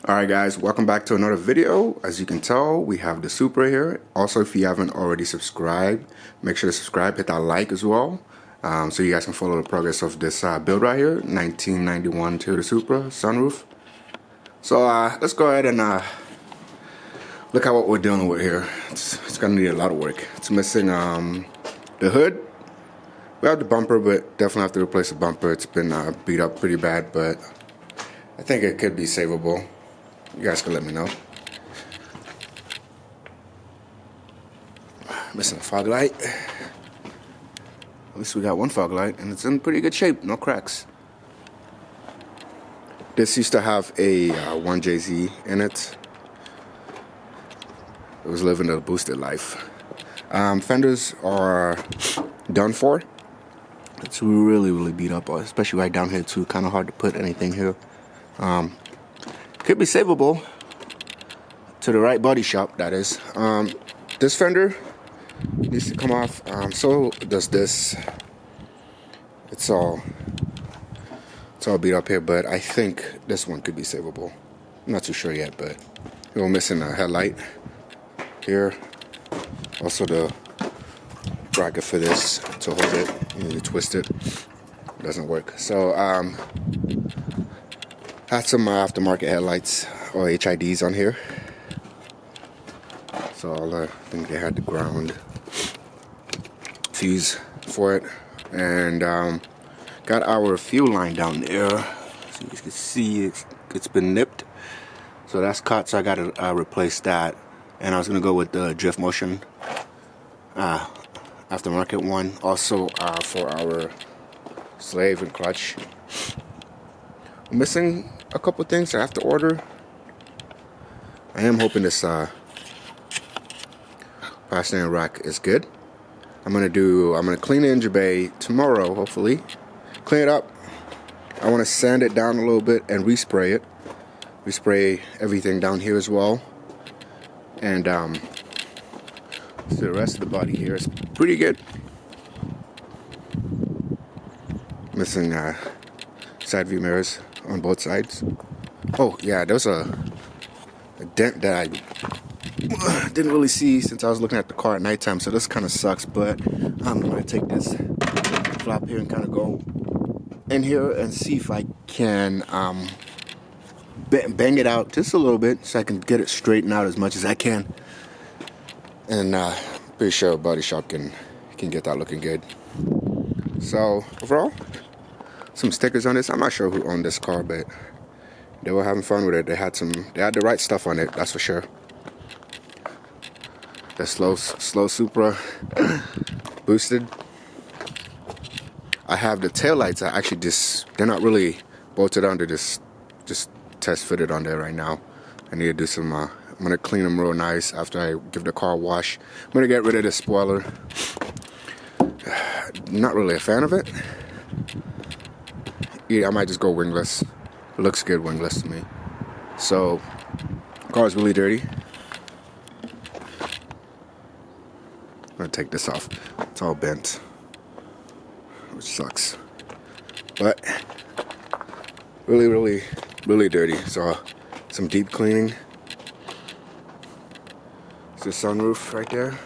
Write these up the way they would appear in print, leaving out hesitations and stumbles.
Alright guys, welcome back to another video. As you can tell, we have the Supra here. Also, if you haven't already subscribed, make sure to subscribe, hit that like as well, so you guys can follow the progress of this build right here, 1991 Toyota Supra sunroof. So let's go ahead and look at what we're dealing with here. It's gonna need a lot of work. It's missing the hood. We have the bumper, but definitely have to replace the bumper. It's been beat up pretty bad, but I think it could be savable. You guys can let me know. Missing a fog light. At least we got one fog light, and it's in pretty good shape. No cracks. This used to have a 1JZ in it. It was living a boosted life. Fenders are done for. It's really beat up, especially right down here too. Kind of hard to put anything here. Could be savable to the right body shop, that is. This fender needs to come off. So does this. It's all beat up here, but I think this one could be savable. I'm not too sure yet, but we're missing a headlight here. Also the bracket for this to hold it. You need to twist it. It doesn't work. So had some aftermarket headlights or HIDs on here. So I think they had the ground fuse for it, and got our fuel line down there. So you can see it's been nipped. So that's cut. So I got to replace that, and I was gonna go with the drift motion aftermarket one. Also for our slave and clutch. I'm missing a couple things I have to order. I am hoping this passenger rack is good. I'm gonna clean the engine bay tomorrow, hopefully. Clean it up. I want to sand it down a little bit and respray it. Respray everything down here as well. And so the rest of the body here is pretty good. Missing side view mirrors on both sides. Oh yeah, there's a dent that I didn't really see since I was looking at the car at nighttime, so this kind of sucks, but I'm going to take this flap here and kind of go in here and see if I can bang it out just a little bit so I can get it straightened out as much as I can. And pretty sure body shop can get that looking good. So overall, some stickers on this. I'm not sure who owned this car, but they were having fun with it. They had the right stuff on it, that's for sure. The slow Supra boosted. I have the taillights. I actually they're not really bolted on. They're just test fitted on there right now. I need to do some. I'm gonna clean them real nice after I give the car a wash. I'm gonna get rid of the spoiler. Not really a fan of it. Yeah, I might just go wingless. It looks good wingless to me. So, the car is really dirty. I'm gonna take this off. It's all bent, which sucks. But really dirty. So, some deep cleaning. It's the sunroof right there.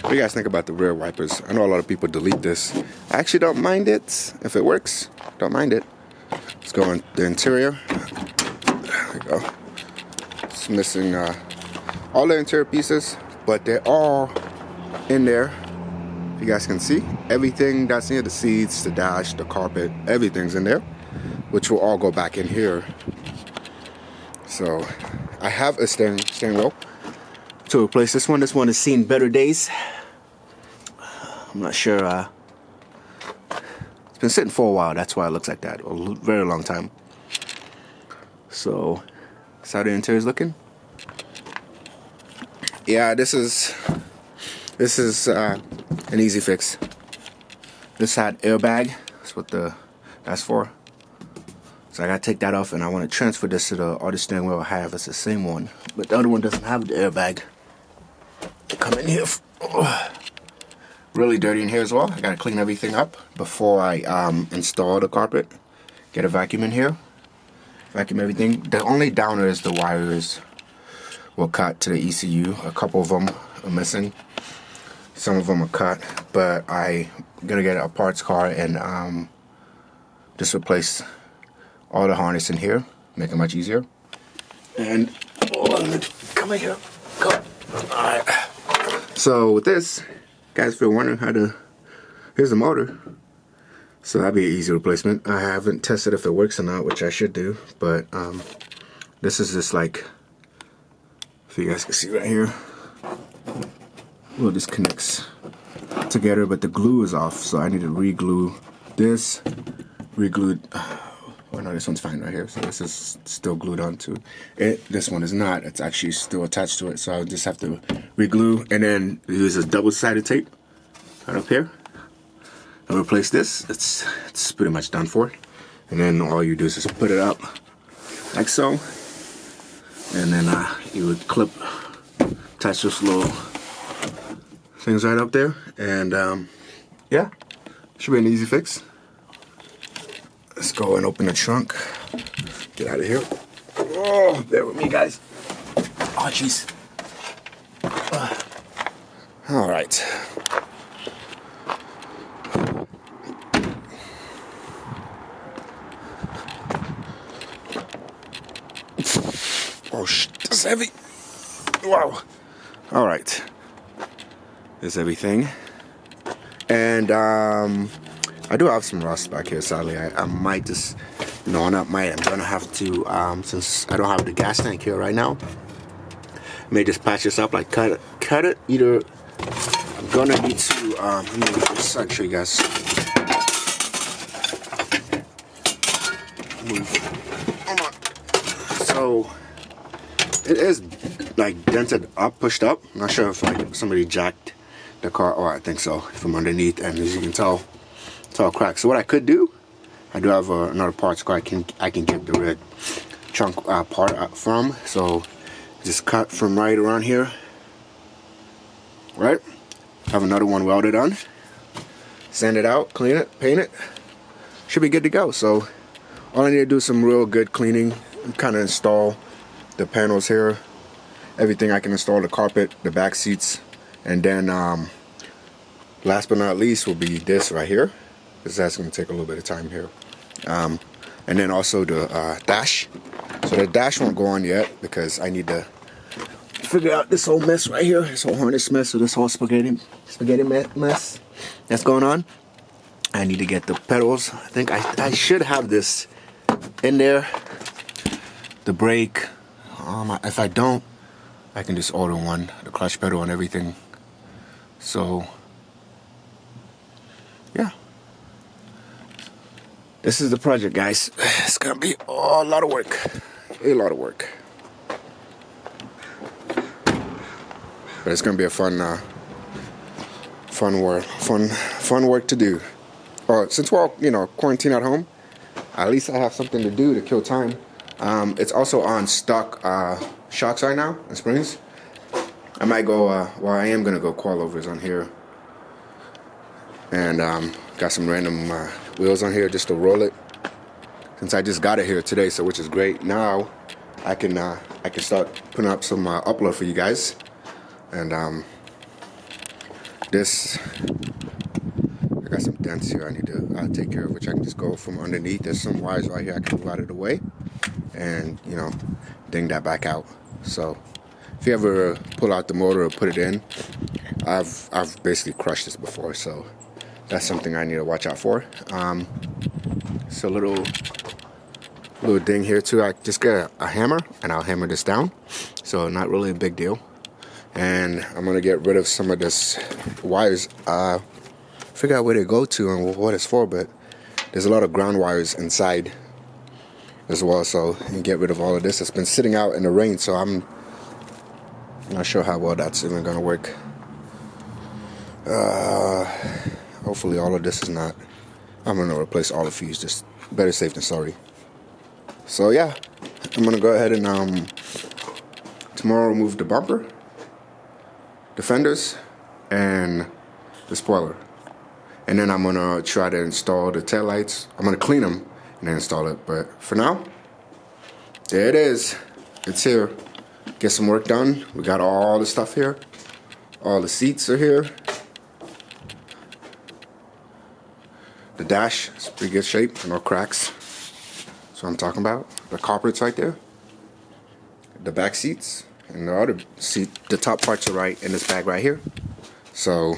What do you guys think about the rear wipers? I know a lot of people delete this. I actually don't mind it. If it works, don't mind it. Let's go on the interior. There we go. It's missing all the interior pieces, but they're all in there. If you guys can see, everything that's near the seats, the dash, the carpet, everything's in there, which will all go back in here. So I have a steering wheel to replace this one. This one has seen better days. I'm not sure. It's been sitting for a while. That's why it looks like that. A very long time. So that's how the interior is looking. Yeah, this is an easy fix. This had airbag. That's what that's for. So I gotta take that off, and I want to transfer this to the other steering wheel I have. It's the same one, but the other one doesn't have the airbag. Come in here really dirty in here as well. I gotta clean everything up before I install the carpet. Get a vacuum in here, vacuum everything. The only downer is the wires will cut to the ECU. A couple of them are missing. Some of them are cut, but I'm gonna get a parts car and just replace all the harness in here, make it much easier. And come in here, go. All right. So with this, guys, if you're wondering how to, here's the motor. So that'd be an easy replacement. I haven't tested if it works or not, which I should do, but this is just like, if you guys can see right here, well, this connects together, but the glue is off, so I need to re-glue this, re-glue. Oh no, this one's fine right here, so this is still glued onto it. This one is not, it's actually still attached to it, so I'll just have to re-glue, and then use this double-sided tape right up here. I'll replace this. It's pretty much done for. And then all you do is just put it up like so. And then you would clip, attach those little things right up there. And yeah, should be an easy fix. Let's go and open the trunk. Get out of here. Oh, bear with me, guys. Oh, jeez. All right. Oh, that's heavy. Wow. All right. There's everything. And I do have some rust back here, sadly. I might just, no, not might. I'm going to have to, since I don't have the gas tank here right now, I may just patch this up, like cut it. Either I'm going to need to, let me just show you guys. Move. Come on. So, it is like dented up, pushed up. I'm not sure if like somebody jacked the car. Oh, I think so, from underneath. And as you can tell, it's all cracked. So what I could do, I do have another parts car I can get the red trunk part from. So just cut from right around here. Right. Have another one welded on. Sand it out, clean it, paint it. Should be good to go. So all I need to do is some real good cleaning, kind of install the panels here, everything. I can install the carpet, the back seats, and then last but not least will be this right here. That's going to take a little bit of time here. And then also the dash. So the dash won't go on yet because I need to figure out this whole mess right here, this whole harness mess, or this whole spaghetti mess that's going on. I need to get the pedals. I think I should have this in there, the brake. If I don't, I can just order one, the clutch pedal and everything. So yeah, this is the project, guys. It's gonna be a lot of work, but it's gonna be a fun work to do. Since we're all, quarantined at home, at least I have something to do to kill time. It's also on stock shocks right now and springs. I might go, I am going to go coilovers on here. And got some random wheels on here just to roll it. Since I just got it here today, so which is great. Now I can start putting up some upload for you guys. And this, I got some dents here I need to take care of, which I can just go from underneath. There's some wires right here I can move out of the way. And ding that back out. So if you ever pull out the motor or put it in, I've basically crushed this before, so that's something I need to watch out for. It's a little ding here too. I just get a hammer and I'll hammer this down, so not really a big deal. And I'm gonna get rid of some of this wires. Figure out where they go to and what it's for, but there's a lot of ground wires inside as well, so you get rid of all of this. It's been sitting out in the rain, so I'm not sure how well that's even gonna work. Hopefully all of this is not. I'm gonna replace all the fuse. Just better safe than sorry. So yeah, I'm gonna go ahead and tomorrow remove the bumper, the fenders, and the spoiler. And then I'm gonna try to install the taillights. I'm gonna clean them and then install it. But for now, there it is. It's here. Get some work done. We got all the stuff here. All the seats are here. The dash is pretty good shape, no cracks. That's what I'm talking about. The carpet's right there. The back seats and the other seat, the top parts are right in this bag right here. So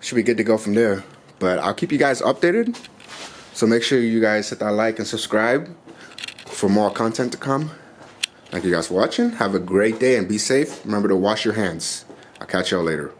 should be good to go from there. But I'll keep you guys updated. So make sure you guys hit that like and subscribe for more content to come. Thank you guys for watching. Have a great day and be safe. Remember to wash your hands. I'll catch y'all later.